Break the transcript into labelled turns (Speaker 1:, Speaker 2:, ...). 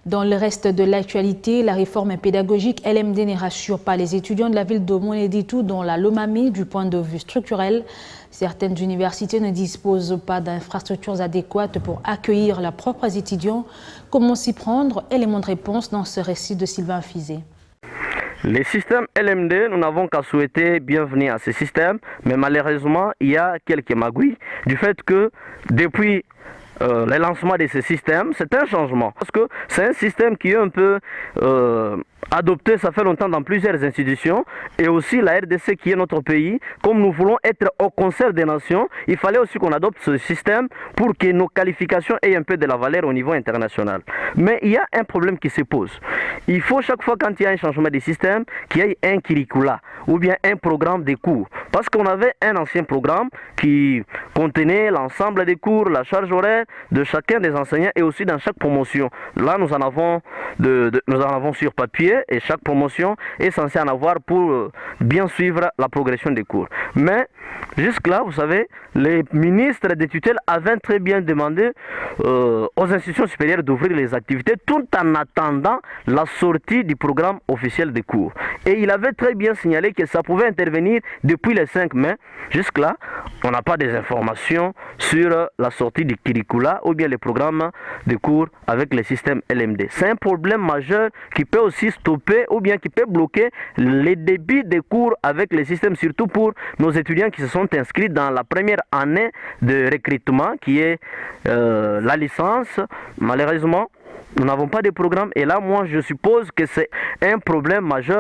Speaker 1: Dans le reste de l'actualité, la réforme pédagogique LMD ne rassure pas les étudiants de la ville de Monéditou dans la Lomami du point de vue structurel. Certaines universités ne disposent pas d'infrastructures adéquates pour accueillir leurs propres étudiants. Comment s'y prendre? Élément de réponse dans ce récit de Sylvain Fizé.
Speaker 2: Les systèmes LMD, nous n'avons qu'à souhaiter bienvenue à ces systèmes, mais malheureusement, il y a quelques magouilles du fait que depuis le lancement de ces systèmes, c'est un changement. Parce que c'est un système qui est un peu adopté, ça fait longtemps dans plusieurs institutions, et aussi la RDC qui est notre pays, comme nous voulons être au concert des nations, il fallait aussi qu'on adopte ce système pour que nos qualifications aient un peu de la valeur au niveau international. Mais il y a un problème qui se pose. Il faut chaque fois quand il y a un changement de système, qu'il y ait un curricula ou bien un programme de cours. Parce qu'on avait un ancien programme qui contenait l'ensemble des cours, la charge horaire de chacun des enseignants et aussi dans chaque promotion. Là, nous en avons sur papier et chaque promotion est censée en avoir pour bien suivre la progression des cours. Mais jusque-là, vous savez, les ministres des tutelles avaient très bien demandé aux institutions supérieures d'ouvrir les activités tout en attendant la sortie du programme officiel des cours. Et il avait très bien signalé que ça pouvait intervenir depuis le 5 mai. Jusque-là, on n'a pas des informations sur la sortie du curricula ou bien les programmes de cours avec le système LMD. C'est un problème majeur qui peut aussi stopper ou bien qui peut bloquer les débits des cours avec le système, surtout pour nos étudiants qui se sont inscrits dans la première année de recrutement qui est la licence. Malheureusement, nous n'avons pas de programme et là, moi, je suppose que c'est un problème majeur.